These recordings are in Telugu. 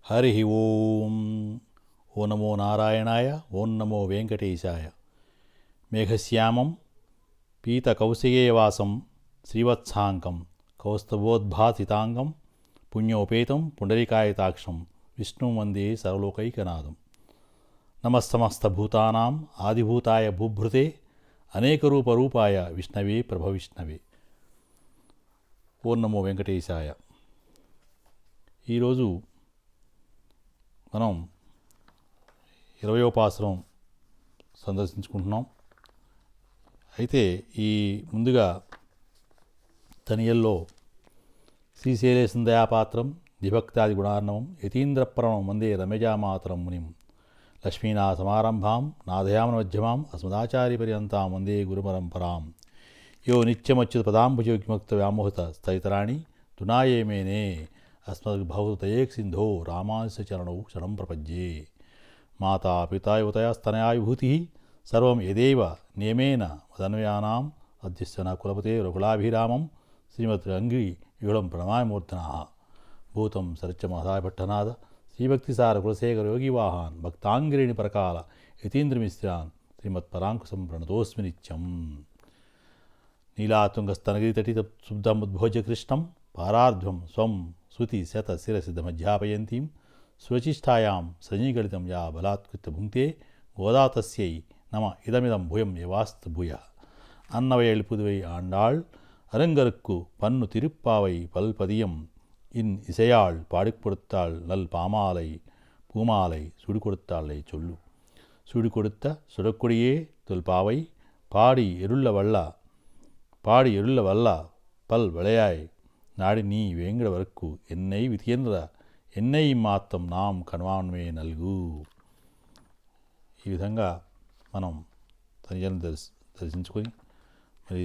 హరి ఓం. ఓ నమో నారాయణాయ. ఓం నమో వెంకటేశాయ. మేఘశ్యామం పీతకౌశికేయవాసం శ్రీవత్సాంకం కౌస్తభోద్భాసితాంగం పుణ్యోపేతం పుండరీకాయతాక్షం విష్ణుం వందే సర్వలోకైకనాథం. నమస్తమస్తభూతానాం ఆదిభూతాయ భూభృతే అనేకరూపరూపాయ విష్ణవే ప్రభవిష్ణవే. ఓం నమో వెంకటేశాయ. ఈరోజు మనం 20వ పాసురం సందర్శించుకుంటున్నాం. అయితే ఈ ముందుగా తనియల్లో శ్రీశైలేశం దయాపాత్రం విభక్తాది గుణార్ణవం యతీంద్రప్రణం వందే రమ్యజామాతరం మునిం లక్ష్మీనాథసమారంభాం నాదయామనమధ్యమాం అస్మదాచార్యపర్యంతాం వందే గురుపరంపరాం. యో నిత్యమచ్యుతపదాంబుజోగ్ముక్త వ్యామోహత స్థితరాణి తునాయే మేనే అస్మద్భవతయేక్సింధో రామానుజ చరణౌ శరణం ప్రపజ్యే. మాతా పితా యువతయస్తనయావిభూతి సర్వం యదేవ నియమేన మదన్వయానాం అధ్యస్థన కులపతే రఘులాభిరామం శ్రీమద్ అంగి యుగళం ప్రణమాయమూర్తనా. భూతం సత్యమహాయ భట్టనాథ శ్రీభక్తిసార కులశేఖర యోగివాహాన్ భక్తాంగిరిణి పరకాల యతీంద్రమిశ్రాన్ శ్రీమత్పరాంకుశం ప్రణతోస్మి నిత్యం. నీలాతుంగస్తనగిరితటి శుద్ధముద్భోజ్య కృష్ణం పారార్ధ్వం స్వం శృతి శత శిరసిద్ధమధ్యాపయంతీం స్వచిష్టాయాం సజీగళితం యా బలాత్కృత్య భుంక్తే గోదా తస్యై నమ ఇదమిదం భూయం యవాస్తు భూయ. అన్నవయల్ పుదువై ఆండాళ్ அரங்கருக்கு பன்னு திருப்பாவை பல்பதியம் இன் இசையாள் பாடிக் கொடுத்தாள் நல் பாமாலை பூமாலை சுடி கொடுத்தாளை சொல்லு. சுடி கொடுத்த சுடக்கொடியே தொல்பாவை பாடி எருள்ள வல்லா பல் விளையாய் నాడి నీ వేంగడ వరకు ఎన్నై విధియేంద్ర ఎన్నై మాత్రం నాం కణవాన్మే నల్గు. ఈ విధంగా మనం తనిజలను దర్శించుకొని మరి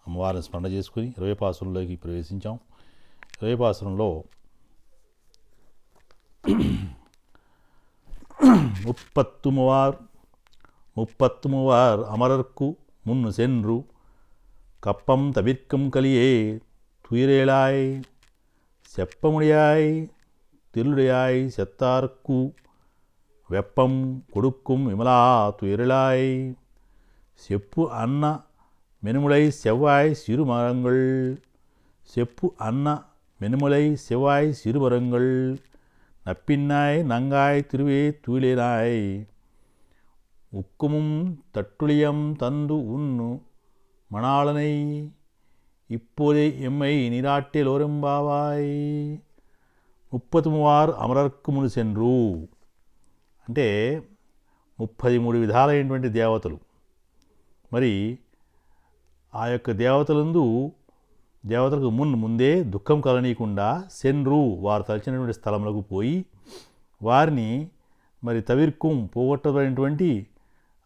అమ్మవారిని స్మరణ చేసుకుని 20వ పాసురంలోకి ప్రవేశించాం. 20వ పాసురంలో முப்பத்துமுவார் அமரர்க்கு முன்னு சென்று கப்பம் தவிர்க்கும் கலியே துயிரேளாய் செப்பமுடியாய் திருளுடையாய் செத்தார்க்கு வெப்பம் கொடுக்கும் விமலா துயிரேளாய் செப்பு அன்ன மெனுமுலை செவ்வாய் சிறுமரங்கள் செப்பு அன்ன மெனுமுலை செவ்வாய் சிறுமரங்கள் நப்பின்னாய் நங்காய் திருவே துயிலேனாய் உக்குமும் தட்டுளியம் தந்து உன்னு மணாளனை இப்போதே எம்மை నీరాట్టెలోరెంబావాయ్. 33 అమరర్కు ముని సెన్రు అంటే 33 విధాలైనటువంటి దేవతలు. మరి ఆ యొక్క దేవతలకు ముందే దుఃఖం కలనీయకుండా సెన్రు వారు తలచినటువంటి స్థలములకు పోయి వారిని మరి తవిర్కుం పోగొట్టబడినటువంటి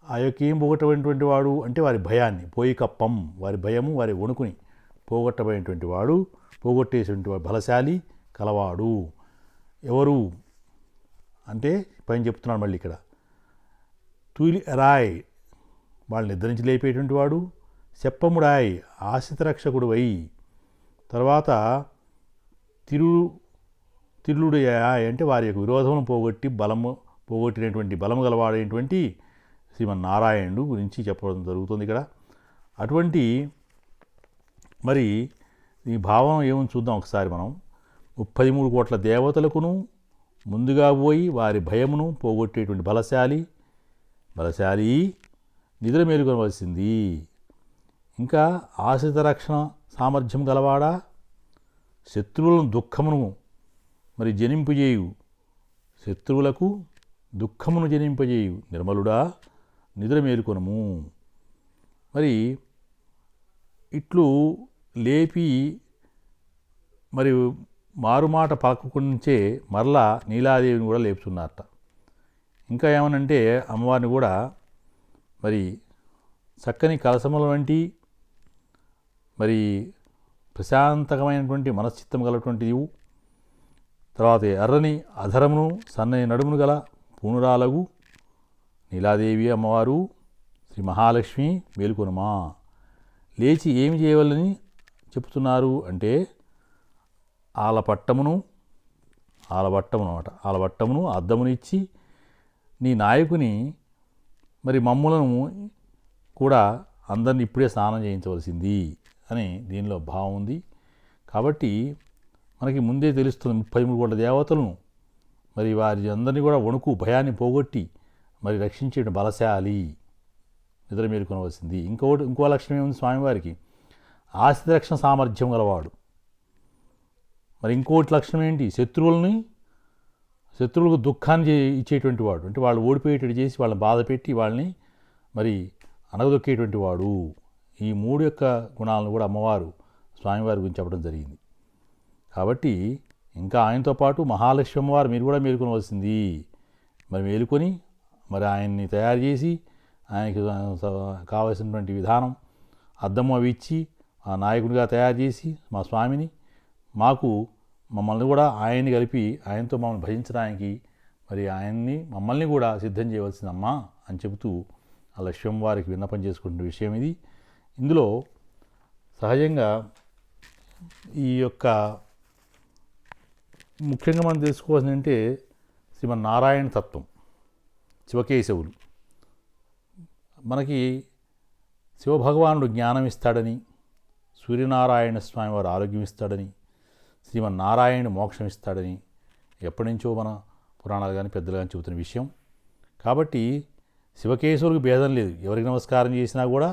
ఆ యొక్క ఏం పోగొట్టబడినటువంటి వాడు అంటే వారి భయాన్ని పోయి కప్పం వారి భయము వారి వణుకుని పోగొట్టబడినటువంటి వాడు పోగొట్టేటువంటి వాడు బలశాలి కలవాడు. ఎవరు అంటే పైన చెప్తున్నాడు మళ్ళీ ఇక్కడ తూలి రాయ్ వాళ్ళని నిద్రించి లేపేటువంటి వాడు, చెప్పముడాయ్ ఆశ్రిత రక్షకుడు అయి, తర్వాత తిరులుడయాయ్ అంటే వారి యొక్క విరోధమును పోగొట్టినటువంటి బలము గలవాడైనటువంటి శ్రీమన్నారాయణుడు గురించి చెప్పడం జరుగుతుంది ఇక్కడ. అటువంటి మరి ఈ భావం ఏమని చూద్దాం ఒకసారి మనం. 33 కోట్ల దేవతలకును ముందుగా పోయి వారి భయమును పోగొట్టేటువంటి బలశాలి నిద్ర మేలుకొనవలసింది. ఇంకా ఆశ్రిత రక్షణ సామర్థ్యం గలవాడా, శత్రువులను దుఃఖమును మరి జనింపజేయు, శత్రువులకు దుఃఖమును జనింపజేయు నిర్మలుడా నిద్ర మేలుకొనము. మరి ఇట్లు లేపి మరి మారుమాట పలకకుంచే మరలా నీలాదేవిని కూడా లేపుతున్నారట. ఇంకా ఏమనంటే అమ్మవారిని కూడా మరి చక్కని కలసముల వంటి మరి ప్రశాంతకమైనటువంటి మనశ్చిత్తం గలటువంటిది, తర్వాత ఎర్రని అధరమును సన్నని నడుమును గల పూనురాలగు నీలాదేవి అమ్మవారు శ్రీ మహాలక్ష్మి మేలుకొనుమా. లేచి ఏమి చేయవలని చెప్తున్నారు అంటే ఆలపట్టమును ఆలబట్టమును అనమాట. ఆలబట్టమును అద్దమునిచ్చి నీ నాయకుని మరి మమ్ములను కూడా అందరిని ఇప్పుడే స్నానం చేయించవలసింది అని దీనిలో భావం ఉంది. కాబట్టి మనకి ముందే తెలుస్తుంది 33 కోట్ల దేవతలను మరి వారి అందరినీ కూడా వణుకు భయాన్ని పోగొట్టి మరి రక్షించే బలశాలి, నిద్ర మేలుకొనవలసింది. ఇంకో లక్షణం ఏముంది స్వామివారికి? ఆశ్రిత రక్షణ సామర్థ్యం గలవాడు. మరి ఇంకోటి లక్షణం ఏంటి? శత్రువులకు దుఃఖాన్ని ఇచ్చేటువంటి వాడు. అంటే వాళ్ళు ఓడిపోయేటట్టు చేసి వాళ్ళని బాధ పెట్టి వాళ్ళని మరి అనగదొక్కేటువంటి వాడు. ఈ 3 యొక్క గుణాలను కూడా అమ్మవారు స్వామివారి గురించి చెప్పడం జరిగింది. కాబట్టి ఇంకా ఆయనతో పాటు మహాలక్ష్మి అమ్మవారు మీరు కూడా మేలుకొనవలసింది. మరి మేలుకొని మరి ఆయన్ని తయారు చేసి ఆయనకి కావలసినటువంటి విధానం అద్దం అవి ఇచ్చి ఆ నాయకుడిగా తయారు చేసి మా స్వామిని మమ్మల్ని కూడా ఆయన్ని కలిపి ఆయనతో మమ్మల్ని భజించడానికి మరి మమ్మల్ని కూడా సిద్ధం చేయవలసిందమ్మా అని చెబుతూ ఆ లక్ష్యం వారికి విన్నపం చేసుకుంటున్న విషయం ఇది. ఇందులో సహజంగా ఈ యొక్క ముఖ్యంగా మనం తెలుసుకోవాల్సింది అంటే శ్రీమన్నారాయణ తత్వం, శివకేశవులు. మనకి శివభగవానుడు జ్ఞానం ఇస్తాడని, సూర్యనారాయణ స్వామి వారు ఆరోగ్యం ఇస్తాడని, శ్రీమన్నారాయణుడు మోక్షం ఇస్తాడని ఎప్పటి నుంచో మన పురాణాలు కానీ పెద్దలు కానీ చెబుతున్న విషయం. కాబట్టి శివకేశవులకు భేదం లేదు. ఎవరికి నమస్కారం చేసినా కూడా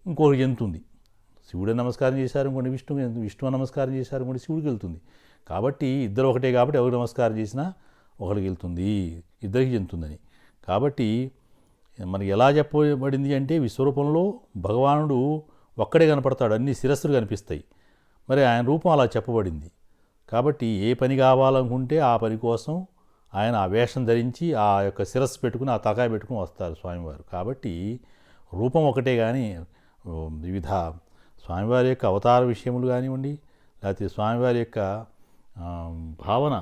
ఇంకొకరికి చెందుతుంది. శివుడే నమస్కారం చేశారు ఇంకోటి విష్ణువు నమస్కారం చేశారు ఇంకోటి శివుడికి వెళ్తుంది. కాబట్టి ఇద్దరు ఒకటే కాబట్టి ఎవరికి నమస్కారం చేసినా ఒకరికి వెళ్తుంది, ఇద్దరికి చెందుతుందని. కాబట్టి మనకి ఎలా చెప్పబడింది అంటే విశ్వరూపంలో భగవానుడు ఒక్కడే కనపడతాడు, అన్ని శిరస్సులు కనిపిస్తాయి. మరి ఆయన రూపం అలా చెప్పబడింది. కాబట్టి ఏ పని కావాలనుకుంటే ఆ పని కోసం ఆయన ఆ వేషం ధరించి ఆ యొక్క శిరస్సు పెట్టుకుని ఆ తకాయ పెట్టుకుని వస్తారు స్వామివారు. కాబట్టి రూపం ఒకటే కానీ వివిధ స్వామివారి యొక్క అవతార విషయములు కానివ్వండి, లేకపోతే స్వామివారి యొక్క భావన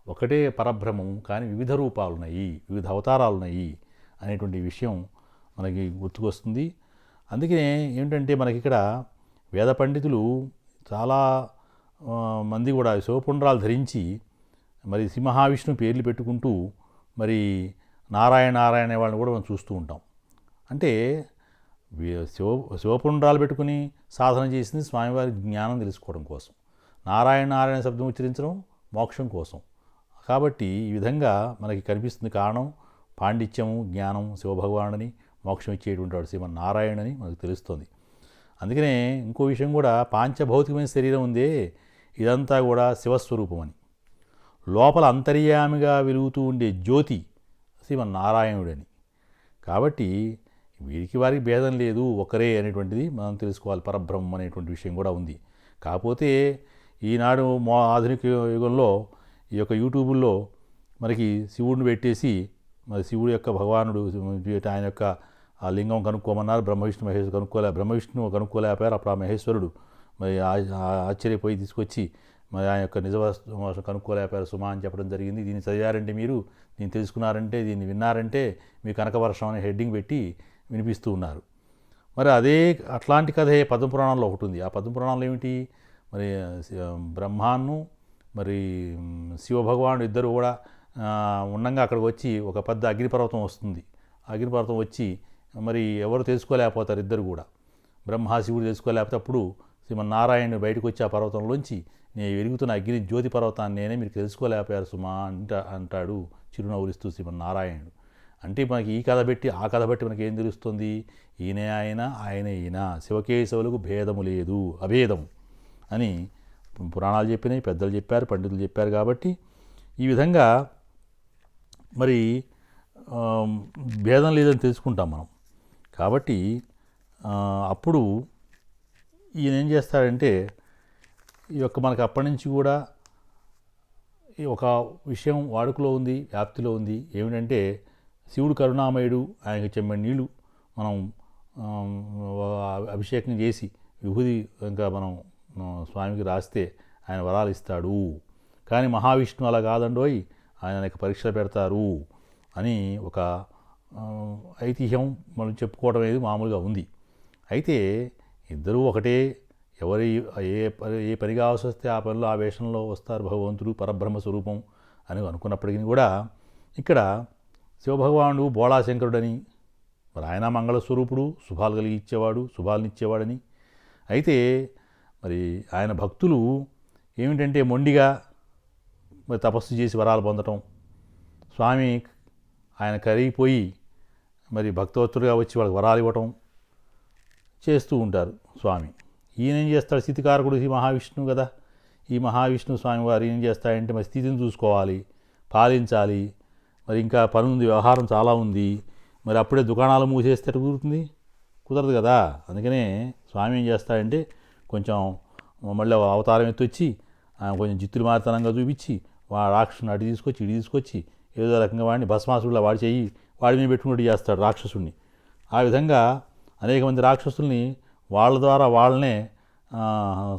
ఒకటే పరబ్రహ్మం, కానీ వివిధ రూపాలు ఉన్నాయి, వివిధ అవతారాలు ఉన్నాయి అనేటువంటి విషయం మనకి గుర్తుకొస్తుంది. అందుకనే ఏమిటంటే మనకి ఇక్కడ వేద పండితులు చాలా మంది కూడా శివపుండ్రాలు ధరించి మరి శ్రీ మహావిష్ణువు పేర్లు పెట్టుకుంటూ మరి నారాయణ అనే వాళ్ళని కూడా మనం చూస్తూ ఉంటాం. అంటే శివపుండ్రాలు పెట్టుకుని సాధన చేసింది స్వామివారి జ్ఞానం తెలుసుకోవడం కోసం, నారాయణ శబ్దం ఉచ్చరించడం మోక్షం కోసం. కాబట్టి ఈ విధంగా మనకి కనిపిస్తుంది. కారణం పాండిత్యము, జ్ఞానం, శివభగవానుని మోక్షం ఇచ్చేటువంటి వాడు శ్రీమన్నారాయణని మనకు తెలుస్తుంది. అందుకనే ఇంకో విషయం కూడా, పాంచభౌతికమైన శరీరం ఉందే ఇదంతా కూడా శివస్వరూపమని, లోపల అంతర్యామిగా వెలుగుతూ ఉండే జ్యోతి శ్రీమన్నారాయణుడని. కాబట్టి వీరికి వారికి భేదం లేదు, ఒకరే అనేటువంటిది మనం తెలుసుకోవాలి. పరబ్రహ్మం అనేటువంటి విషయం కూడా ఉంది. కాకపోతే ఈనాడు ఆధునిక యుగంలో ఈ యొక్క యూట్యూబుల్లో మనకి శివుడిని పెట్టేసి మరి శివుడు యొక్క భగవానుడు ఆయన యొక్క ఆ లింగం కనుక్కోమన్నారు, బ్రహ్మవిష్ణు మహేశ్వరు బ్రహ్మవిష్ణువు కనుక్కోలేకపోయారు. అప్పుడు ఆ మహేశ్వరుడు మరి ఆశ్చర్యపోయి తీసుకొచ్చి మరి ఆయన యొక్క నిజవస్తు కనుక్కోలేకపోయారు సుమా అని చెప్పడం జరిగింది. దీన్ని చదివారంటే మీరు, దీన్ని తెలుసుకున్నారంటే, దీన్ని విన్నారంటే మీకు కనకవర్షం అనే హెడ్డింగ్ పెట్టి వినిపిస్తూ ఉన్నారు. మరి అట్లాంటి కథే పద్మపురాణంలో ఒకటి ఉంది. ఆ పద్మపురాణంలో ఏమిటి, మరి బ్రహ్మాను మరి శివభగవానుడు ఇద్దరు కూడా ఉండగా అక్కడికి వచ్చి ఒక పెద్ద అగ్నిపర్వతం వస్తుంది. అగ్నిపర్వతం వచ్చి మరి ఎవరు తెలుసుకోలేకపోతారు, ఇద్దరు కూడా బ్రహ్మ శివుడు తెలుసుకోలేకపోతే అప్పుడు శ్రీమన్నారాయణుడు బయటకు వచ్చి ఆ పర్వతంలోంచి నేను వెలుగుతున్న అగ్ని జ్యోతి పర్వతాన్ని నేనే మీరు తెలుసుకోలేకపోయారు సుమా అంటాడు చిరునవ్వులిస్తూ శ్రీమన్నారాయణుడు. అంటే మనకి ఈ కథ పెట్టి ఆ కథ బట్టి మనకి ఏం తెలుస్తుంది, ఈయనే ఆయనే ఈయన, శివకేశవులకు భేదము లేదు, అభేదము అని పురాణాలు చెప్పినాయి, పెద్దలు చెప్పారు, పండితులు చెప్పారు. కాబట్టి ఈ విధంగా మరి భేదం లేదని తెలుసుకుంటాం మనం. కాబట్టి అప్పుడు ఈయన ఏం చేస్తాడంటే ఈ యొక్క మనకు అప్పటి నుంచి కూడా ఈ ఒక విషయం వాడుకలో ఉంది, వ్యాప్తిలో ఉంది. ఏమిటంటే శివుడు కరుణామయుడు, ఆయనకి చెమ్మడి నీళ్ళు మనం అభిషేకం చేసి విభూది ఇంకా మనం స్వామికి రాస్తే ఆయన వరాలు ఇస్తాడు. కానీ మహావిష్ణువు అలా కాదండోయ్, ఆయన అనేక పరీక్షలు పెడతారు అని ఒక ఐతిహ్యం మనం చెప్పుకోవడం అనేది మామూలుగా ఉంది. అయితే ఇద్దరూ ఒకటే, ఎవరి ఏ పని కావాల్సి వస్తే ఆ పనిలో ఆ వేషంలో వస్తారు భగవంతుడు, పరబ్రహ్మ స్వరూపం. అని అనుకున్నప్పటికీ కూడా ఇక్కడ శివభగవానుడు బోళాశంకరుడని, మరి ఆయన మంగళస్వరూపుడు, శుభాలు కలిగి ఇచ్చేవాడు, శుభాలనిచ్చేవాడని. అయితే మరి ఆయన భక్తులు ఏమిటంటే మొండిగా మరి తపస్సు చేసి వరాలు పొందటం, స్వామి ఆయన కరిగిపోయి మరి భక్తవత్తులుగా వచ్చి వాళ్ళకి వరాలు ఇవ్వటం చేస్తూ ఉంటారు స్వామి. ఈయన ఏం చేస్తాడు, స్థితికారకుడు ఈ మహావిష్ణువు కదా. ఈ మహావిష్ణువు స్వామి వారు ఏం చేస్తాడంటే మరి స్థితిని చూసుకోవాలి, పాలించాలి, మరి ఇంకా పని ఉంది, వ్యవహారం చాలా ఉంది, మరి అప్పుడే దుకాణాలు మూసేస్తే కుదురుతుంది, కుదరదు కదా. అందుకనే స్వామి ఏం చేస్తాడంటే కొంచెం మళ్ళీ అవతారం ఎత్తొచ్చి కొంచెం జిత్తులు మారితనంగా చూపించి రాక్షసుని అటు తీసుకొచ్చి ఇటు తీసుకొచ్చి ఏదో రకంగా వాడిని భస్మాసుడిలా వాడి చెయ్యి వాడి మీద పెట్టుకున్నట్టు చేస్తాడు రాక్షసుడిని. ఆ విధంగా అనేక మంది రాక్షసుల్ని వాళ్ళ ద్వారా వాళ్ళనే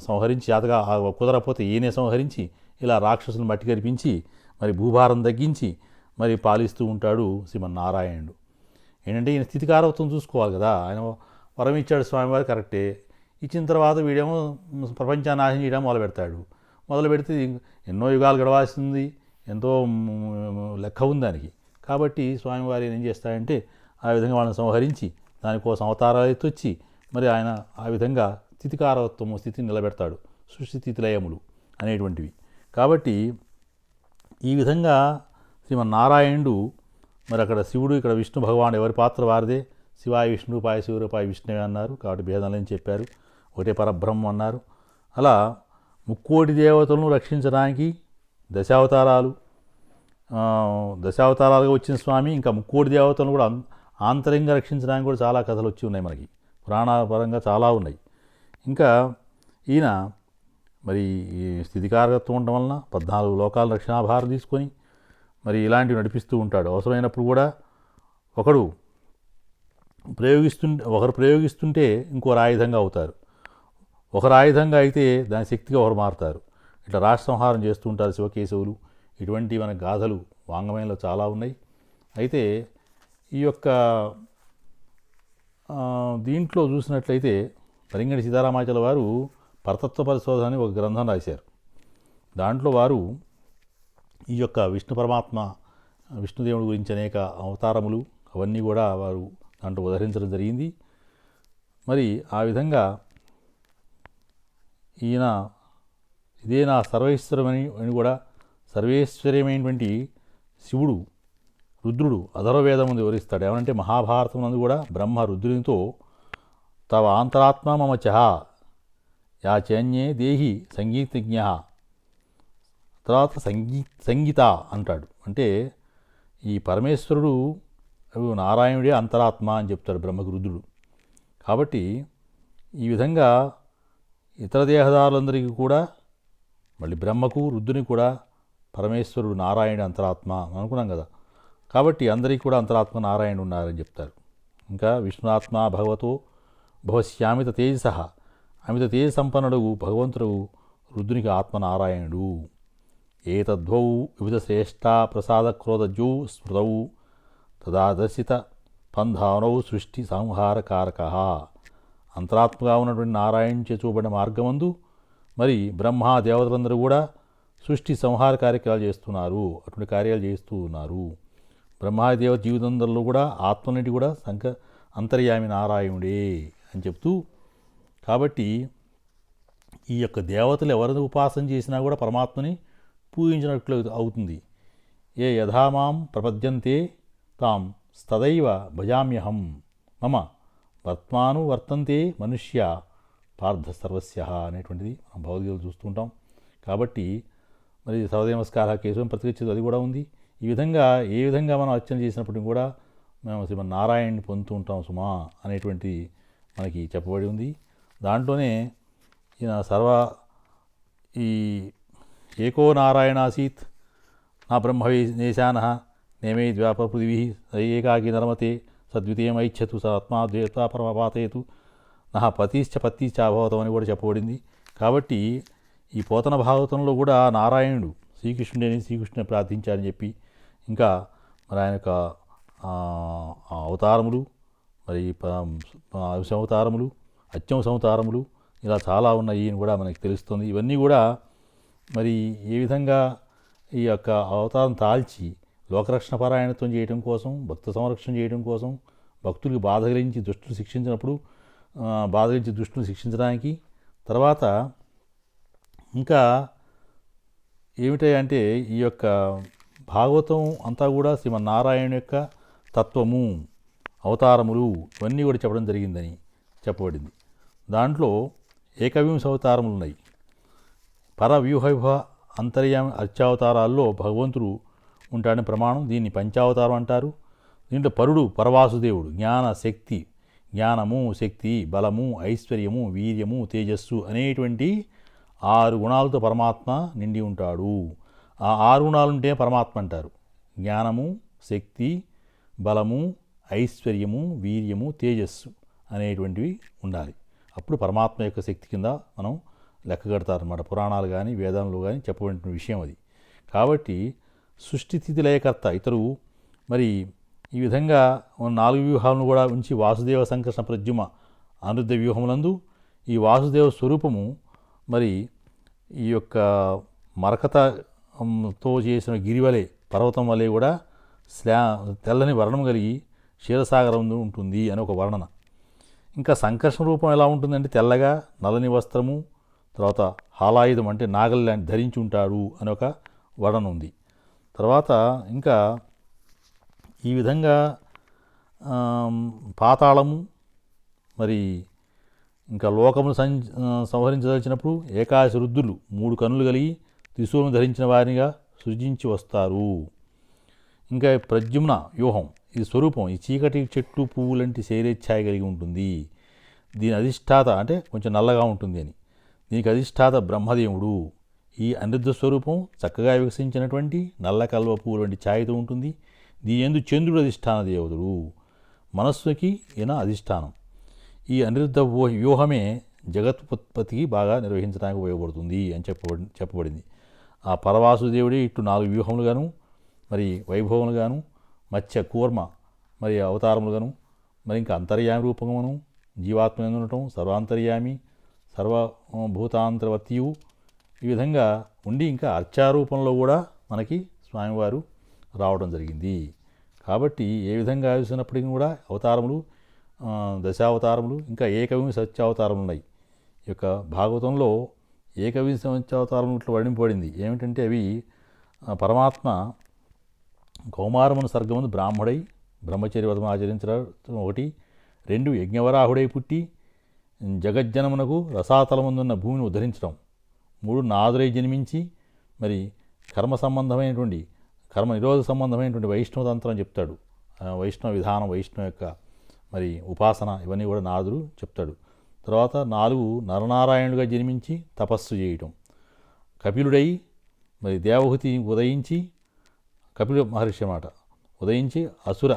సంహరించి, చేతగా కుదరకపోతే ఈయనే సంహరించి ఇలా రాక్షసులను మట్టి కరిపించి మరి భూభారం తగ్గించి మరి పాలిస్తూ ఉంటాడు శ్రీమన్నారాయణుడు. ఏంటంటే ఈయన స్థితికారత్వం చూసుకోవాలి కదా. ఆయన వరం ఇచ్చాడు స్వామివారు, కరెక్టే. ఇచ్చిన తర్వాత వీడేమో ప్రపంచాన్ని నాశనం చేయడం మొదలు పెడితే ఎన్నో యుగాలు గడవాల్సింది, ఎంతో లెక్క ఉంది దానికి. కాబట్టి స్వామివారు ఏం చేస్తాడంటే ఆ విధంగా వాళ్ళని సంహరించి దానికోసం అవతారాలు ఎత్తొచ్చి మరి ఆయన ఆ విధంగా స్థితికారత్వము, స్థితిని నిలబెడతాడు, సృష్టి స్థితి లయములు అనేటువంటివి. కాబట్టి ఈ విధంగా శ్రీమన్నారాయణుడు మరి అక్కడ శివుడు, ఇక్కడ విష్ణు భగవానుడు, ఎవరి పాత్ర వారిదే. శివాయ విష్ణుపాయ శివరూపాయ విష్ణువే అన్నారు, కాబట్టి భేదాలని చెప్పారు, ఒకటే పరబ్రహ్మం అన్నారు. అలా ముక్కోటి దేవతలను రక్షించడానికి దశావతారాలుగా వచ్చిన స్వామి ఇంకా ముక్కోటి దేవతలను కూడా ఆంతరంగా రక్షించడానికి కూడా చాలా కథలు వచ్చి ఉన్నాయి, మనకి పురాణపరంగా చాలా ఉన్నాయి. ఇంకా ఈయన మరి ఈ స్థితికారకత్వం ఉండడం వలన 14 లోకాల రక్షణాభారం తీసుకొని మరి ఇలాంటివి నడిపిస్తూ ఉంటాడు. అవసరమైనప్పుడు కూడా ఒకరు ప్రయోగిస్తుంటే ఇంకొకరు ఆయుధంగా అవుతారు, ఒకరు ఆయుధంగా అయితే దాని శక్తిగా ఒకరు మారుతారు. ఇట్లా రాష్ట్ర సంహారం చేస్తూ ఉంటారు శివకేశవులు. ఇటువంటి మన గాథలు వాంగ్మయంలో చాలా ఉన్నాయి. అయితే ఈ యొక్క దీంట్లో చూసినట్లయితే పరింగడి సీతారామాచార్యుల వారు పరతత్వ పరిశోధన అని ఒక గ్రంథం రాశారు. దాంట్లో వారు ఈ యొక్క విష్ణు పరమాత్మ, విష్ణుదేవుడి గురించి అనేక అవతారములు అవన్నీ కూడా వారు దాంట్లో ఉదహరించడం జరిగింది. మరి ఆ విధంగా ఈయన ఇదే నా సర్వేశ్వరమని కూడా సర్వేశ్వర్యమైనటువంటి శివుడు, రుద్రుడు అధర్వవేదం ముందు వివరిస్తాడు. ఏమనంటే మహాభారతం నందు కూడా బ్రహ్మ రుద్రునితో తవ ఆంతరాత్మ మమ చహ యా చైన్యే దేహి సంగీతజ్ఞ, తర్వాత సంగీత అంటాడు. అంటే ఈ పరమేశ్వరుడు నారాయణుడే అంతరాత్మ అని చెప్తాడు బ్రహ్మకు రుద్రుడు. కాబట్టి ఈ విధంగా ఇతర దేహదారులందరికీ కూడా మళ్ళీ బ్రహ్మకు రుద్రుని కూడా పరమేశ్వరుడు నారాయణుడు అంతరాత్మ అనుకున్నాం కదా. కాబట్టి అందరికీ కూడా అంతరాత్మ నారాయణుడు ఉన్నారని చెప్తారు. ఇంకా విష్ణునాత్మ భగవతో భవశ్యామిత తేజస, అమిత తేజ సంపన్నుడు భగవంతుడు రుద్రునికి ఆత్మ నారాయణుడు. ఏతద్వౌ వివిధ శ్రేష్ట ప్రసాద క్రోధజౌ స్మృతౌ తదాదర్శిత పంధానౌ సృష్టి సంహారకారక. అంతరాత్మగా ఉన్నటువంటి నారాయణుచే చూపబడిన మార్గమందు మరి బ్రహ్మ దేవతలందరూ కూడా సృష్టి సంహార కార్యక్రమాలు చేస్తున్నారు, అటువంటి కార్యాలు చేస్తూ ఉన్నారు. బ్రహ్మాదేవ జీవితంలో కూడా ఆత్మనిటి కూడా అంతర్యామి నారాయణుడే అని చెప్తూ, కాబట్టి ఈ యొక్క దేవతలు ఎవరిని ఉపాసన చేసినా కూడా పరమాత్మని పూజించినట్లు అవుతుంది. ఏ యథామాం ప్రపద్యంతే తాం స్తదైవ భజామ్యహం మమ వర్త్మాను వర్తంతే మనుష్య పార్థ సర్వస్య అనేటువంటిది మనం భౌతికలు చూస్తుంటాం. కాబట్టి మరి సర్వదేవనమస్కార కేశవం ప్రతిగచ్చేది అది కూడా ఉంది. ఈ విధంగా ఏ విధంగా మనం అర్చన చేసినప్పటికీ కూడా మేము శ్రీమన్నారాయణని పొందుతూ ఉంటాం సుమా అనేటువంటి మనకి చెప్పబడి ఉంది. దాంట్లోనే ఈయన ఈ ఏకో నారాయణాసీత్ నా బ్రహ్మవే నేశాన నేమే ద్వాపర పృథివీ ఏకాకి నరమతే సద్వితీయమైచ్చతు సాత్మా ద్వేత పరమపాతేతు నా పతిశ్చ అభవతం అని కూడా చెప్పబడింది. కాబట్టి ఈ పోతన భాగవతంలో కూడా నారాయణుడు శ్రీకృష్ణుడిని ప్రార్థించారని చెప్పి, ఇంకా మరి ఆయన యొక్క అవతారములు, మరి అవతారములు, అత్యంశవతారములు ఇలా చాలా ఉన్నాయి అని కూడా మనకి తెలుస్తుంది. ఇవన్నీ కూడా మరి ఏ విధంగా ఈ యొక్క అవతారం తాల్చి లోకరక్షణ పరాయణత్వం చేయడం కోసం, భక్త సంరక్షణ చేయడం కోసం, భక్తులకి బాధ కలిగించి దుష్టులు శిక్షించినప్పుడు బాధ కలిగించి దుష్టులు శిక్షించడానికి, తర్వాత ఇంకా ఏమిటంటే ఈ యొక్క భాగవతం అంతా కూడా శ్రీమన్నారాయణ యొక్క తత్వము, అవతారములు ఇవన్నీ కూడా చెప్పడం జరిగిందని చెప్పబడింది. దాంట్లో ఏకవింశ అవతారములు ఉన్నాయి. పరవ్యూహ అంతర్యామి అర్చావతారాల్లో భగవంతుడు ఉంటాడని ప్రమాణం. దీన్ని పంచావతారం అంటారు. దీంట్లో పరుడు పరవాసుదేవుడు, జ్ఞాన శక్తి, జ్ఞానము శక్తి, బలము, ఐశ్వర్యము, వీర్యము, తేజస్సు అనేటువంటి 6 గుణాలతో పరమాత్మ నిండి ఉంటాడు. ఆ 6 గుణాలుంటే పరమాత్మ అంటారు. జ్ఞానము, శక్తి, బలము, ఐశ్వర్యము, వీర్యము, తేజస్సు అనేటువంటివి ఉండాలి. అప్పుడు పరమాత్మ యొక్క శక్తి కింద మనం లెక్క కడతారన్నమాట. పురాణాలు కానీ వేదాలు కానీ చెప్పబడిన విషయం అది. కాబట్టి సృష్టి స్థితి లయకర్త ఇతరు మరి ఈ విధంగా 4 వ్యూహాలను కూడా ఉంచి వాసుదేవ సంకర్షణ ప్రద్యుమ అనిరుద్ధ వ్యూహములందు ఈ వాసుదేవ స్వరూపము మరి ఈ యొక్క మరకతతో చేసిన గిరివలే పర్వతం వలె కూడా తెల్లని వర్ణం కలిగి క్షీరసాగరం ఉంటుంది అని ఒక వర్ణన. ఇంకా సంకర్షణ రూపం ఎలా ఉంటుందంటే తెల్లగా నల్లని వస్త్రము, తర్వాత హాలాయుధం అంటే నాగలి లాంటి ధరించి ఉంటాడు అని ఒక వర్ణన ఉంది. తర్వాత ఇంకా ఈ విధంగా పాతాళము మరి ఇంకా లోకమును సంహరించదలిచినప్పుడు ఏకాదశి రుద్రులు 3 కన్నులు కలిగి త్రిశూలం ధరించిన వారినిగా సృజించి వస్తారు. ఇంకా ప్రద్యుమ్న వ్యూహం ఇది స్వరూపం ఈ చీకటి చెట్లు పువ్వులంటి శైలేచ్ఛాయ కలిగి ఉంటుంది. దీని అధిష్టాత అంటే కొంచెం నల్లగా ఉంటుంది అని. దీనికి అధిష్టాత బ్రహ్మదేవుడు. ఈ అనిరుద్ధ స్వరూపం చక్కగా వికసించినటువంటి నల్ల కల్వ పువ్వులు వంటి ఛాయతో ఉంటుంది. దీని యందు చంద్రుడు అధిష్టాన దేవతడు, మనస్సుకి ఈయన అధిష్టానం. ఈ అనిరుద్ధ వ్యూహమే జగత్పత్తికి బాగా నిర్వహించడానికి ఉపయోగపడుతుంది అని చెప్పబడింది. ఆ పరవాసుదేవుడే ఇటు 4 వ్యూహములుగాను మరి వైభవములుగాను మత్స్య కూర్మ మరి అవతారములుగాను మరి ఇంకా అంతర్యామి రూపమును జీవాత్మ ఉండటం, సర్వాంతర్యామి సర్వభూతాంతర్వర్తియు ఈ విధంగా ఉండి ఇంకా అర్చారూపంలో కూడా మనకి స్వామివారు రావడం జరిగింది. కాబట్టి ఏ విధంగా చూసినప్పటికీ కూడా అవతారములు దశావతారములు ఇంకా ఏకవింశ సత్యావతారములు ఉన్నాయి. ఈ యొక్క భాగవతంలో ఏకవింశ సత్యావతారములు ఇట్లా వర్ణింపబడింది. ఏమిటంటే అవి పరమాత్మ కౌమారమును సర్గమును బ్రాహ్మడై బ్రహ్మచర్య వ్రతం ఆచరించడం 1, 2 యజ్ఞవరాహుడై పుట్టి జగజ్జనమునకు రసాతలముందున్న భూమిని ఉద్ధరించడం, 3 నాదురై జన్మించి మరి కర్మ సంబంధమైనటువంటి కర్మ నిరోధ సంబంధమైనటువంటి వైష్ణవ తంత్రం చెప్తాడు. వైష్ణవ విధానం, వైష్ణవ యొక్క మరి ఉపాసన ఇవన్నీ కూడా నారదుడు చెప్తాడు. తర్వాత 4 నరనారాయణుడిగా జన్మించి తపస్సు చేయటం, కపిలుడై మరి దేవహూతి ఉదయించి కపిల మహర్షి మాట ఉదయించి అసుర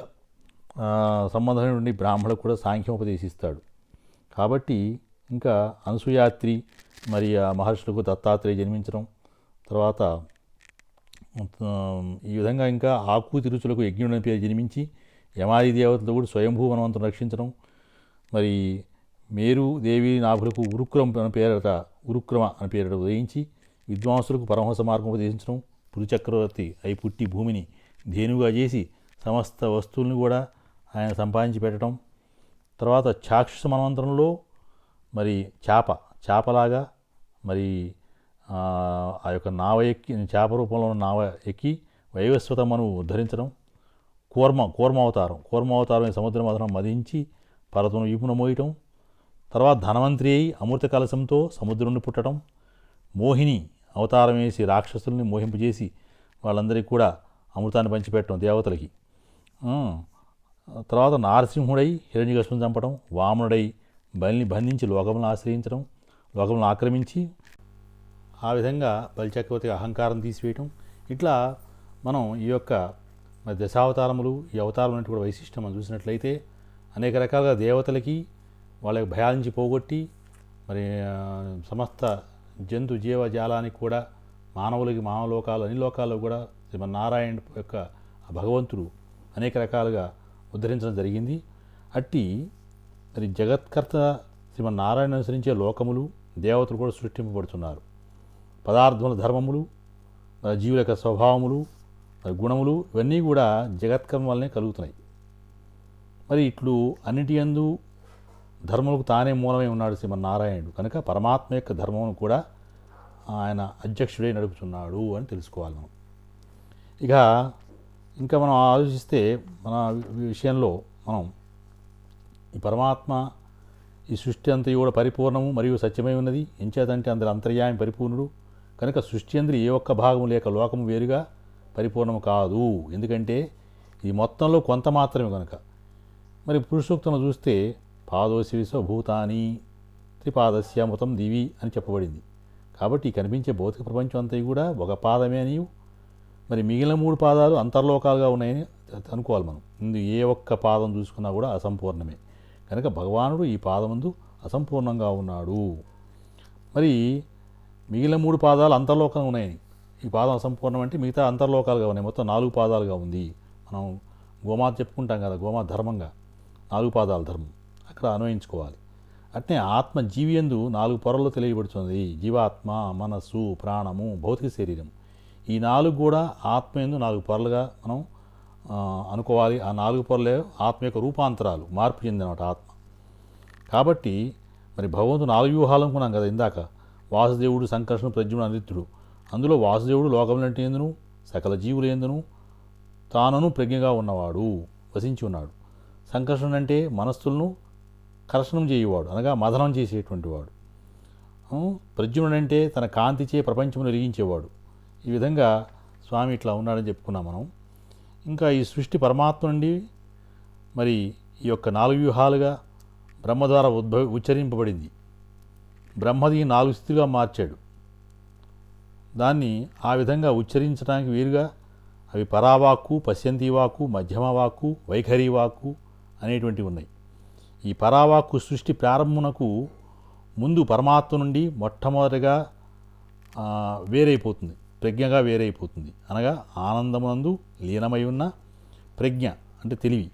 సంబంధమైనటువంటి బ్రాహ్మణులకు కూడా సాంఖ్యోపదేశిస్తాడు. కాబట్టి ఇంకా అనసూయాత్రి మరి ఆ మహర్షులకు దత్తాత్రేయ జన్మించడం, తర్వాత ఈ విధంగా ఇంకా ఆకూతి రుచులకు యజ్ఞుడని పేరు జన్మించి యమాది దేవతలు కూడా స్వయంభూ మనవంతం రక్షించడం, మరి మేరు దేవి నాభులకు ఉరుక్రమ అని పేరట ఉదయించి విద్వాంసులకు పరమహంస మార్గం ఉపదేశించడం, పురుచక్రవర్తి అయి పుట్టి భూమిని ధేనుగా చేసి సమస్త వస్తువులను కూడా ఆయన సంపాదించి పెట్టడం, తర్వాత చాక్షుష మన్వంతరంలో మరి చేపలాగా మరి ఆ యొక్క నావ ఎక్కి చేప రూపంలో ఉన్న నావ ఎక్కి వైవస్వతమ్మను ఉద్ధరించడం, కూర్మావతారం సముద్ర మధనం మదించి పర్వతం వీపున మోయటం, తర్వాత ధనవంతరి అయి అమృత కలశంతో సముద్రం నుండి పుట్టడం, మోహిని అవతారం వేసి రాక్షసుల్ని మోహింపజేసి వాళ్ళందరికీ కూడా అమృతాన్ని పంచిపెట్టడం దేవతలకి, తర్వాత నారసింహుడై హిరణ్యకశిపుని చంపడం, వామనుడై బలిని బంధించి లోకములను ఆశ్రయించడం, లోకములను ఆక్రమించి ఆ విధంగా బలిచక్రవర్తి అహంకారం తీసివేయటం. ఇట్లా మనం ఈ యొక్క మరి దశావతారములు ఈ అవతారములంటే కూడా వైశిష్టం మనం చూసినట్లయితే అనేక రకాలుగా దేవతలకి వాళ్ళ భయాల నుంచి పోగొట్టి మరి సమస్త జంతు జీవజాలానికి కూడా మానవులకి మానవలోకాలు అన్ని లోకాల్లో కూడా శ్రీమన్నారాయణ యొక్క భగవంతుడు అనేక రకాలుగా ఉద్ధరించడం జరిగింది. అట్టి మరి జగత్కర్త శ్రీమన్నారాయణ అనుసరించే లోకములు దేవతలు కూడా సృష్టింపబడుతున్నారు. పదార్థముల ధర్మములు మరి జీవుల యొక్క స్వభావములు, మరి గుణములు ఇవన్నీ కూడా జగత్కర్మ వల్లనే కలుగుతున్నాయి. మరి ఇట్లు అన్నిటి యందు ధర్మములకు తానే మూలమై ఉన్నాడు శ్రీమన్నారాయణుడు కనుక పరమాత్మ యొక్క ధర్మమును కూడా ఆయన అధ్యక్షుడై నడుపుతున్నాడు అని తెలుసుకోవాలి మనం. ఇక ఇంకా మనం ఆలోచిస్తే మన విషయంలో మనం ఈ పరమాత్మ ఈ సృష్టి అంతయు కూడా పరిపూర్ణము మరియు సత్యమై ఉన్నది. ఎంచేతంటే అందరి అంతర్యామి పరిపూర్ణుడు కనుక సృష్టి అందరి ఏ ఒక్క భాగము లేక లోకము వేరుగా పరిపూర్ణము కాదు. ఎందుకంటే ఈ మొత్తంలో కొంత మాత్రమే కనుక. మరి పురుషోక్తంలో చూస్తే పాదోసి విశ్వభూతాని త్రిపాదస్య మృతం దివి అని చెప్పబడింది. కాబట్టి కనిపించే భౌతిక ప్రపంచం అంతా కూడా ఒక పాదమే అని, మరి మిగిలిన 3 పాదాలు అంతర్లోకాలుగా ఉన్నాయని అనుకోవాలి మనం. ఇందు ఏ ఒక్క పాదం చూసుకున్నా కూడా అసంపూర్ణమే కనుక భగవానుడు ఈ పాదమందు అసంపూర్ణంగా ఉన్నాడు. మరి మిగిలిన 3 పాదాలు అంతర్లోకంగా ఉన్నాయని, ఈ పాదం అసంపూర్ణం అంటే మిగతా అంతర్లోకాలుగా ఉన్నాయి. మొత్తం 4 పాదాలుగా ఉంది. మనం గోమాత చెప్పుకుంటాం కదా, గోమాత ధర్మంగా 4 పాదాల ధర్మం అక్కడ అన్వయించుకోవాలి. అట్నే ఆత్మ జీవియందు 4 పొరల్లో తెలియబడుతుంది. జీవాత్మ, మనస్సు, ప్రాణము, భౌతిక శరీరం. ఈ 4 కూడా ఆత్మయందు 4 పొరలుగా మనం అనుకోవాలి. ఆ 4 పొరలే ఆత్మ యొక్క రూపాంతరాలు, మార్పు చెందినమాట ఆత్మ. కాబట్టి మరి భగవంతుడు 4 వ్యూహాలు అనుకున్నాం కదా ఇందాక. వాసుదేవుడు, సంకర్షణుడు, ప్రద్యుమ్నుడు, అనిరుద్ధుడు. అందులో వాసుదేవుడు లోకములంటే ఎందును, సకల జీవులు ఎందును తానును ప్రజ్ఞగా ఉన్నవాడు, వసించి ఉన్నాడు. సంకర్షణుడు అంటే మనస్సులను కర్షణం చేయవాడు, అనగా మదనం చేసేటువంటి వాడు. ప్రద్యుమ్నుడు అంటే తన కాంతిచే ప్రపంచమును వెలిగించేవాడు. ఈ విధంగా స్వామి ఇట్లా ఉన్నాడని చెప్పుకున్నాం మనం. ఇంకా ఈ సృష్టి పరమాత్మ నుండి మరి ఈ యొక్క 4 వ్యూహాలుగా బ్రహ్మ ద్వారా ఉచ్చరింపబడింది. బ్రహ్మది 4 స్థితిగా మార్చాడు. దాన్ని ఆ విధంగా ఉచ్చరించడానికి వీలుగా అవి పరావాక్కు, పశ్యంతి వాక్కు, మధ్యమ వాక్కు, వైఖరి వాక్కు అనేటువంటివి ఉన్నాయి. ఈ పరావాక్కు సృష్టి ప్రారంభమునకు ముందు పరమాత్మ నుండి మొట్టమొదటిగా వేరైపోతుంది, ప్రజ్ఞగా వేరైపోతుంది. అనగా ఆనందమునందు లీనమై ఉన్న ప్రజ్ఞ అంటే తెలివి,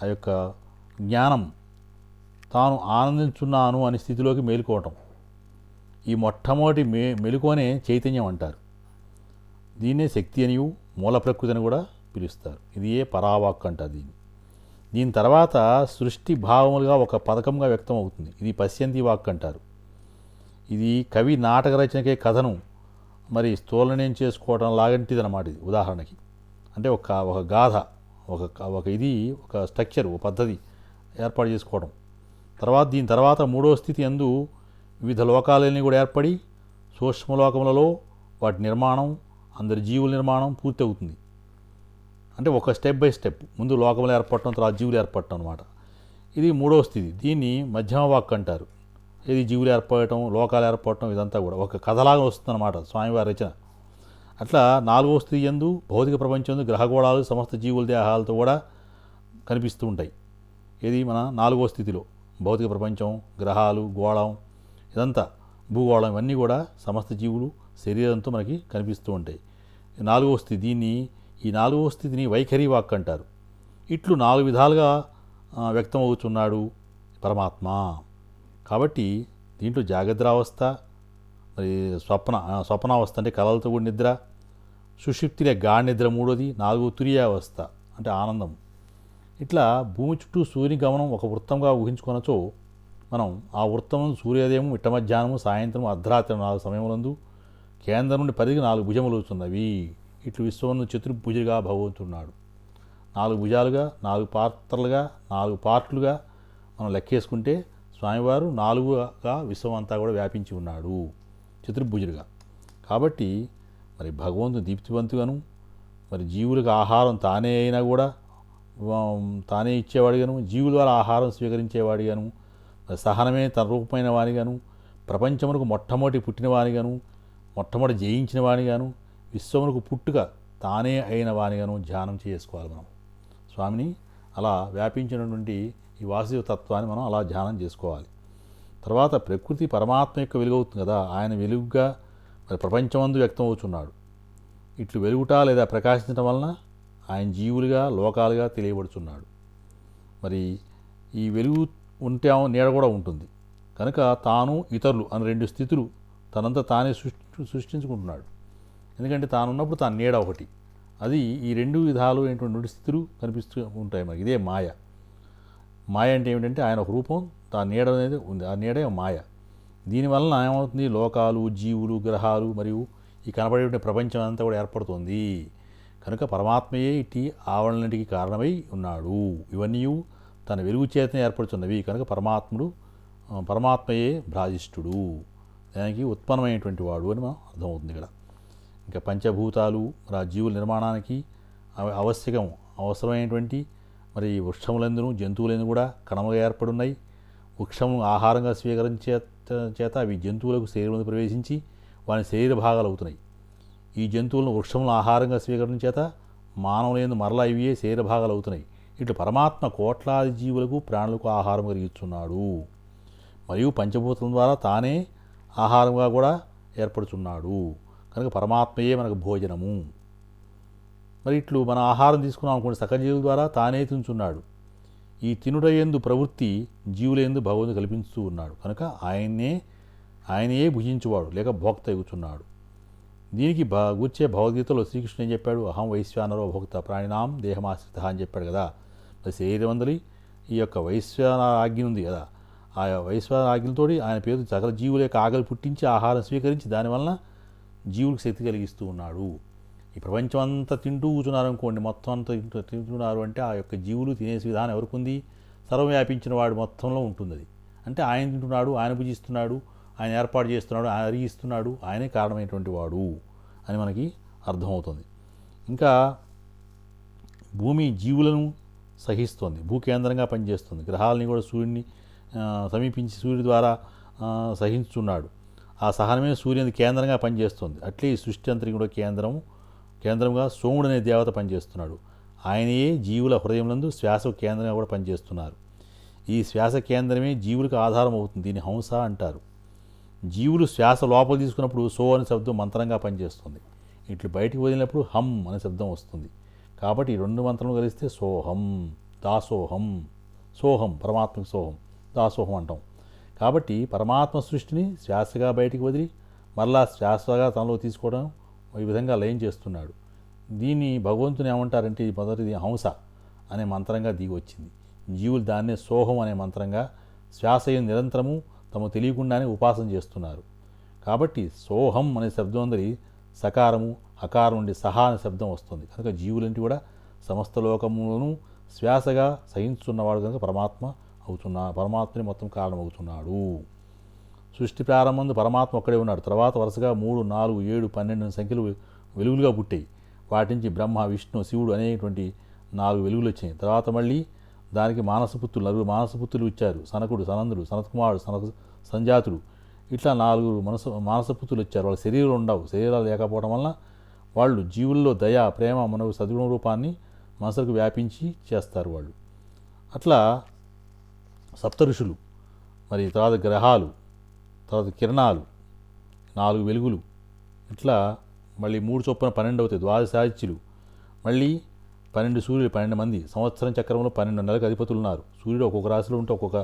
ఆ యొక్క జ్ఞానం, తాను ఆనందించున్నాను అనే స్థితిలోకి మేలుకోవటం. ఈ మొట్టమొదటి మెలుకోనే చైతన్యం అంటారు. దీన్నే శక్తి అనియు మూల ప్రకృతి అని కూడా పిలుస్తారు. ఇది ఏ పరావాక్ అంటారు దీన్ని. దీని తర్వాత సృష్టి భావములుగా ఒక పథకంగా వ్యక్తం అవుతుంది. ఇది పశ్యంతి వాక్ అంటారు. ఇది కవి నాటక రచనకే కథను మరి స్థూలనం చేసుకోవడం లాంటిది అన్నమాట. ఇది ఉదాహరణకి అంటే ఒక గాథ, ఒక ఇది ఒక స్ట్రక్చర్, ఒక పద్ధతి ఏర్పాటు చేసుకోవడం. దీని తర్వాత 3వ స్థితి యందు వివిధ లోకాలన్నీ కూడా ఏర్పడి సూక్ష్మలోకములలో వాటి నిర్మాణం, అందరి జీవుల నిర్మాణం పూర్తి అవుతుంది. అంటే ఒక స్టెప్ బై స్టెప్ ముందు లోకములు ఏర్పడటం, తర్వాత జీవులు ఏర్పడటం అనమాట. ఇది 3వ స్థితి. దీన్ని మధ్యమ వాక్ అంటారు. ఇది జీవులు ఏర్పడటం, లోకాలు ఏర్పడటం, ఇదంతా కూడా ఒక కథలాగా వస్తుందన్నమాట స్వామివారి రచన. అట్లా 4వ స్థితి యందు భౌతిక ప్రపంచం గ్రహగోళాలు సమస్త జీవుల దేహాలతో కూడా కనిపిస్తూ ఉంటాయి. ఇది మన 4వ స్థితిలో భౌతిక ప్రపంచం, గ్రహాలు, గోళం, ఇదంతా భూగోళం, ఇవన్నీ కూడా సమస్త జీవులు శరీరంతో మనకి కనిపిస్తూ ఉంటాయి. 4వ స్థితి. ఈ 4వ స్థితిని వైఖరి వాక్ అంటారు. ఇట్లు 4 విధాలుగా వ్యక్తం అవుతున్నాడు పరమాత్మ. కాబట్టి దీంట్లో జాగ్రత్తావస్థ, మరి స్వప్నావస్థ అంటే కలలతో కూడిన నిద్ర, సుషుప్తిలే గాఢ నిద్ర 3వది, 4వ తురియావస్థ అంటే ఆనందం. ఇట్లా భూమి చుట్టూ సూర్యుని గమనం ఒక వృత్తంగా ఊహించుకొనచో మనం ఆ వృత్తం సూర్యోదయం, మిట్ట మధ్యాహ్నము, సాయంత్రం, అర్ధరాత్రి 4 సమయములందు కేంద్రం నుండి పరిధికి 4 భుజములు అవుతున్నవి. ఇట్లు విశ్వమును చతుర్భుజుగా భగవంతున్నాడు. 4 భుజాలుగా, 4 పాత్రలుగా, 4 పార్ట్లుగా మనం లెక్కేసుకుంటే స్వామివారు 4గా విశ్వం అంతా కూడా వ్యాపించి ఉన్నాడు చతుర్భుజులుగా. కాబట్టి మరి భగవంతుడు దీప్తివంతుగాను, మరి జీవులకు ఆహారం తానే అయినా కూడా తానే ఇచ్చేవాడిగాను, జీవుల ద్వారా ఆహారం స్వీకరించేవాడిగాను, సహనమే తన రూపమైన వానిగాను, ప్రపంచమునకు మొట్టమొదటి పుట్టిన వానిగాను, మొట్టమొదటి జయించిన వానిగాను, విశ్వమునకు పుట్టుక తానే అయిన వానిగాను ధ్యానం చేసుకోవాలి మనం. స్వామిని అలా వ్యాపించినటువంటి ఈ వాసుదేవ తత్వాన్ని మనం అలా ధ్యానం చేసుకోవాలి. తర్వాత ప్రకృతి పరమాత్మ యొక్క వెలుగవుతుంది కదా, ఆయన వెలుగుగా మరి ప్రపంచమందు వ్యక్తం అవుతున్నాడు. ఇట్లు వెలుగుట లేదా ప్రకాశించడం వలన ఆయన జీవులుగా, లోకాలుగా తెలియబడుతున్నాడు. మరి ఈ వెలుగు ఉంటే నీడ కూడా ఉంటుంది కనుక తాను, ఇతరులు అని 2 స్థితులు తనంతా తానే సృష్టించుకుంటున్నాడు. ఎందుకంటే తానున్నప్పుడు తాను నీడ ఒకటి. అది ఈ రెండు విధాలు అయినటువంటి స్థితులు కనిపిస్తూ ఉంటాయి మనకి. ఇదే మాయ. మాయ అంటే ఏమిటంటే ఆయన ఒక రూపం, తాను నీడ అనేది ఉంది, ఆ నీడే మాయ. దీనివలన ఏమవుతుంది, లోకాలు, జీవులు, గ్రహాలు మరియు ఈ కనబడే ప్రపంచం అంతా కూడా ఏర్పడుతుంది. కనుక పరమాత్మయే ఇట్టి ఆవరణలన్నిటికీ కారణమై ఉన్నాడు. ఇవన్నీ తన వెలుగు చేతనే ఏర్పడుతున్నవి. కనుక పరమాత్మయే భ్రాజిష్ఠుడు, దానికి ఉత్పన్నమైనటువంటి వాడు అని మనం అర్థమవుతుంది ఇక్కడ. ఇంకా పంచభూతాలు జీవుల నిర్మాణానికి అవసరమైనటువంటి మరి వృక్షములందును జంతువులందు కూడా కణముగా ఏర్పడున్నాయి. వృక్షము ఆహారంగా స్వీకరించే చేత అవి జంతువులకు శరీరంలో ప్రవేశించి వాని శరీర భాగాలు అవుతున్నాయి. ఈ జంతువులను వృక్షములను ఆహారంగా స్వీకరించే చేత మానవులందు మరలా ఇవే శరీర భాగాలు అవుతున్నాయి. ఇట్లు పరమాత్మ కోట్లాది జీవులకు ప్రాణులకు ఆహారం కలిగిస్తున్నాడు. మరియు పంచభూతం ద్వారా తానే ఆహారంగా కూడా ఏర్పడుతున్నాడు. కనుక పరమాత్మయే మనకు భోజనము. మరి ఇట్లు మన ఆహారం తీసుకున్నాం అనుకోండి, సకల జీవుల ద్వారా తానే తింటున్నాడు. ఈ తినుడయందు ప్రవృత్తి జీవులందు భగవంతుడు కల్పిస్తూ ఉన్నాడు. కనుక ఆయనే భుజించువాడు లేక భోక్త ఎగుచున్నాడు. దీనికి గూర్చే భగవద్గీతలో శ్రీకృష్ణుడు ఏం చెప్పాడు, అహం వైశ్వానరో భోక్త ప్రాణినాం దేహమాశ్రిత అని చెప్పాడు కదా. మరి శరీరమందలి ఈ యొక్క వైశ్వాన ఆజ్ఞ ఉంది కదా, ఆ వైశ్వాన ఆజ్ఞలతో ఆయన పేరు సకల జీవుల యొక్క ఆకలి పుట్టించి ఆహారం స్వీకరించి దానివలన జీవులకు శక్తి కలిగిస్తూ ఉన్నాడు. ఈ ప్రపంచం అంతా తింటూ కూర్చున్నారు అనుకోండి, మొత్తం అంతా తింటున్నారు అంటే ఆ యొక్క జీవులు తినేసే విధానం ఎవరికి ఉంది, సర్వం వ్యాపించిన వాడు మొత్తంలో ఉంటుంది. అది అంటే ఆయన తింటున్నాడు, ఆయన భుజిస్తున్నాడు, ఆయన ఏర్పాటు చేస్తున్నాడు, ఆయన అరిగిస్తున్నాడు, ఆయనే కారణమైనటువంటి వాడు అని మనకి అర్థమవుతుంది. ఇంకా భూమి జీవులను సహిస్తుంది, భూకేంద్రంగా పనిచేస్తుంది. గ్రహాలని కూడా సూర్యుడిని సమీపించి సూర్యుడి ద్వారా సహించున్నాడు. ఆ సహనమే సూర్యుని కేంద్రంగా పనిచేస్తుంది. అట్లే ఈ సృష్టి అంతరికి కూడా కేంద్రంగా సోముడు అనే దేవత పనిచేస్తున్నాడు. ఆయనయే జీవుల హృదయంలందు శ్వాస కేంద్రంగా కూడా పనిచేస్తున్నారు. ఈ శ్వాస కేంద్రమే జీవులకు ఆధారం అవుతుంది. దీన్ని హంస అంటారు. జీవులు శ్వాస లోపల తీసుకున్నప్పుడు సో అనే శబ్దం మంత్రంగా పనిచేస్తుంది. ఇట్లు బయటికి వదిలినప్పుడు హం అనే శబ్దం వస్తుంది. కాబట్టి ఈ రెండు మంత్రములు కలిస్తే సోహం, దాసోహం. సోహం పరమాత్మకి సోహం, దాసోహం అంటాం. కాబట్టి పరమాత్మ సృష్టిని శ్వాసగా బయటికి వదిలి మరలా శ్వాసగా తనలో తీసుకోవడం ఈ విధంగా లయం చేస్తున్నాడు. దీన్ని భగవంతుని ఏమంటారంటే ఇది మొదటిది హంస అనే మంత్రంగా దిగి వచ్చింది. జీవులు దాన్నే సోహం అనే మంత్రంగా శ్వాస నిరంతరము తమ తెలియకుండానే ఉపాసన చేస్తున్నారు. కాబట్టి సోహం అనే శబ్దం అందరి సకారము అకారం నుండి సహా అనే శబ్దం వస్తుంది. కనుక జీవులంటి కూడా సమస్త లోకములను శ్వాసగా సహించున్నవాడు కనుక పరమాత్మని మొత్తం కారణమవుతున్నాడు. సృష్టి ప్రారంభంలో పరమాత్మ ఒక్కడే ఉన్నాడు. తర్వాత వరుసగా 3, 4, 7, 12 సంఖ్యలు వెలుగులుగా పుట్టాయి. వాటి నుంచి బ్రహ్మ, విష్ణు, శివుడు అనేటువంటి 4 వెలుగులు వచ్చినాయి. తర్వాత మళ్ళీ దానికి నలుగురు మానసపుత్రులు ఇచ్చారు. సనకుడు, సనందుడు, సనత్కుమారుడు, సంజాతుడు, ఇట్లా 4 మానసపుత్రులు వచ్చారు. వాళ్ళ శరీరాలు ఉండవు. శరీరాలు లేకపోవడం వలన వాళ్ళు జీవుల్లో దయ, ప్రేమ, మనకు సద్గుణ రూపాన్ని మనసులకు వ్యాపించి చేస్తారు వాళ్ళు. అట్లా సప్త ఋషులు, మరి తర్వాత గ్రహాలు, తర్వాత కిరణాలు, 4 వెలుగులు, ఇట్లా మళ్ళీ 3 చొప్పున 12 అవుతాయి. ద్వాదశాదిత్యులు, మళ్ళీ 12 సూర్యులు, 12 మంది. సంవత్సరం చక్రంలో 12 నెలలకు అధిపతులు ఉన్నారు. సూర్యుడు ఒక్కొక్క రాశిలో ఉంటే ఒక్కొక్క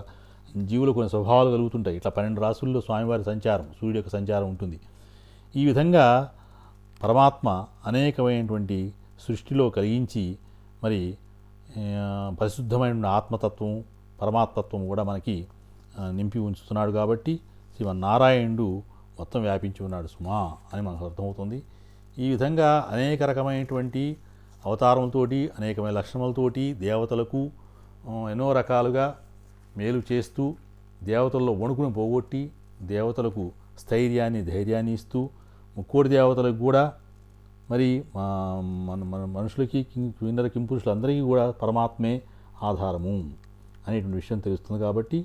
జీవులు కొన్ని స్వభావాలు కలుగుతుంటాయి. ఇట్లా 12 రాశుల్లో స్వామివారి సంచారం, సూర్యుడి యొక్క సంచారం ఉంటుంది. ఈ విధంగా పరమాత్మ అనేకమైనటువంటి సృష్టిలో కలిగించి మరి పరిశుద్ధమైన ఆత్మతత్వం, పరమాత్మత్వం కూడా మనకి నింపి ఉంచుతున్నాడు. కాబట్టి శ్రీమన్నారాయణుడు మొత్తం వ్యాపించి ఉన్నాడు సుమా అని మనకు అర్థమవుతుంది. ఈ విధంగా అనేక రకమైనటువంటి అవతారములతోటి, అనేకమైన లక్షణములతోటి దేవతలకు ఎన్నో రకాలుగా మేలు చేస్తూ, దేవతల్లో వణుకును పోగొట్టి, దేవతలకు స్థైర్యాన్ని, ధైర్యాన్ని ఇస్తూ, ముక్కోటి దేవతలకు కూడా మరి మన మనుషులకి కిన్నర కింపురుషులందరికీ కూడా పరమాత్మే ఆధారము అనేటువంటి విషయం తెలుస్తుంది. కాబట్టి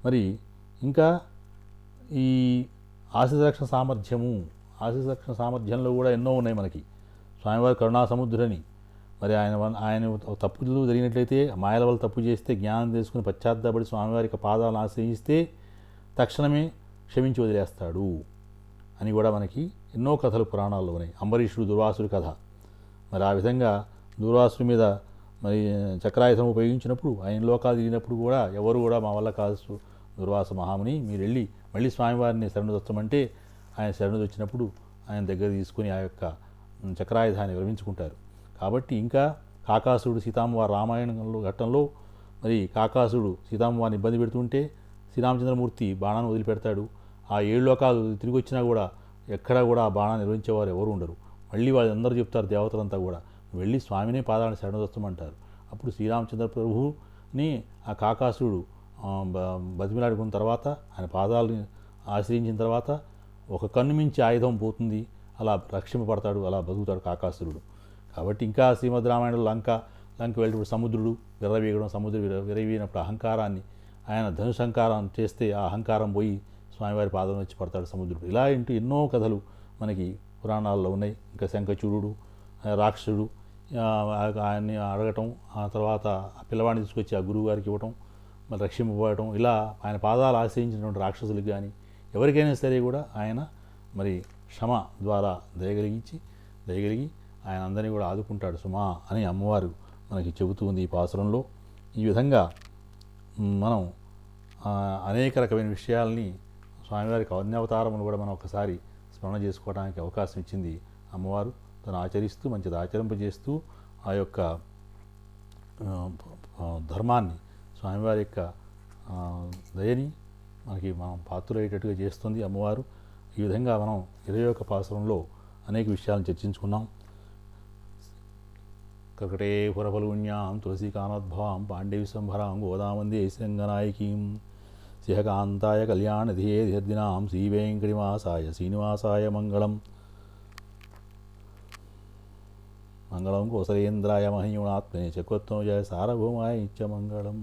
మరి ఇంకా ఈ ఆశీర్వక్షణ సామర్థ్యంలో కూడా ఎన్నో ఉన్నాయి మనకి. స్వామివారి కరుణా సముద్రుని, మరి ఆయన తప్పులు జరిగినట్లయితే, మాయల వల్ల తప్పు చేస్తే జ్ఞానం తెలుసుకుని పశ్చాత్తాపడి స్వామివారికి పాదాలను ఆశ్రయిస్తే తక్షణమే క్షమించి వదిలేస్తాడు అని కూడా మనకి ఎన్నో కథలు పురాణాల్లో ఉన్నాయి. అంబరీషుడు దుర్వాసుడి కథ. మరి ఆ విధంగా దుర్వాసుడి మీద మరి చక్రాయుధం ఉపయోగించినప్పుడు, ఆయన లోకాలు తిరిగినప్పుడు కూడా ఎవరు కూడా మా వల్ల కాదు దుర్వాస మహాముని, మీరు వెళ్ళి మళ్ళీ స్వామివారిని శరణుదొచ్చమంటే ఆయన శరణుదొచ్చినప్పుడు ఆయన దగ్గర తీసుకుని ఆ యొక్క చక్రాయుధాన్ని విరమించుకుంటారు. కాబట్టి ఇంకా కాకాసుడు సీతామ్మవారి రామాయణంలో ఘట్టంలో మరి కాకాసుడు సీతామ్మవారిని ఇబ్బంది పెడుతుంటే శ్రీరామచంద్రమూర్తి బాణాన్ని వదిలిపెడతాడు. ఆ 7 లోకాలు తిరిగి వచ్చినా కూడా ఎక్కడా కూడా ఆ బాణాన్ని నిర్వహించేవారు ఎవరు ఉండరు. మళ్ళీ వాళ్ళందరూ చెప్తారు దేవతలంతా కూడా వెళ్ళి స్వామినే పాదాలను శరణదొస్తమంటారు. అప్పుడు శ్రీరామచంద్ర ప్రభువుని ఆ కాకాసుడు బతిమిలాడుకున్న తర్వాత ఆయన పాదాలని ఆశ్రయించిన తర్వాత ఒక కన్ను మించి ఆయుధం పోతుంది, అలా రక్షింపబడతాడు, అలా బతుకుతాడు కాకాసురుడు. కాబట్టి ఇంకా శ్రీమద్ రామాయణంలో లంక వెళ్ళేటప్పుడు సముద్రుడు విర్రవీగడం, సముద్రుడు విరవీగినప్పుడు అహంకారాన్ని ఆయన ధనుసంకారం చేస్తే ఆ అహంకారం పోయి స్వామివారి పాదం వచ్చి పడతాడు సముద్రుడు. ఇలా ఎన్నో కథలు మనకి పురాణాల్లో ఉన్నాయి. ఇంకా శంఖచూడు రాక్షసుడు ఆయన్ని అడగటం, ఆ తర్వాత ఆ పిల్లవాడిని తీసుకొచ్చి ఆ గురువు గారికి ఇవ్వటం, మళ్ళీ రక్షింపబడటం, ఇలా ఆయన పాదాలు ఆశ్రయించినటువంటి రాక్షసులకు కానీ ఎవరికైనా సరే కూడా ఆయన మరి క్షమ ద్వారా దయగలిగి ఆయన అందరినీ కూడా ఆదుకుంటాడు సుమా అని అమ్మవారు మనకి చెబుతూ ఉంది ఈ పాసురంలో. ఈ విధంగా మనం అనేక రకమైన విషయాల్ని స్వామివారికి అన్యావతారమును కూడా మనం ఒకసారి స్మరణ చేసుకోవడానికి అవకాశం ఇచ్చింది అమ్మవారు. తను ఆచరిస్తూ మంచిది ఆచరింపజేస్తూ ఆ యొక్క ధర్మాన్ని స్వామివారి యొక్క దయని మనం పాత్రులయ్యేటట్టుగా చేస్తుంది అమ్మవారు. ఈ విధంగా మనం 21వ పాసురంలో అనేక విషయాలను చర్చించుకున్నాం. కర్కటే పురఫలున్యాం తులసీకానోద్భవాం పాండవి సంభరాం గోదామందే శ్రీరంగనాయకీం సిహకాంతాయ కళ్యాణధియే ధిర్దినాం శ్రీవేంకటివాసాయ శ్రీనివాసాయ మంగళం. మంగళం కోసలేంద్రాయ మహియుణాత్మనే చక్రవర్తనోజాయ సార్వభౌమాయ నిత్యమంగళం.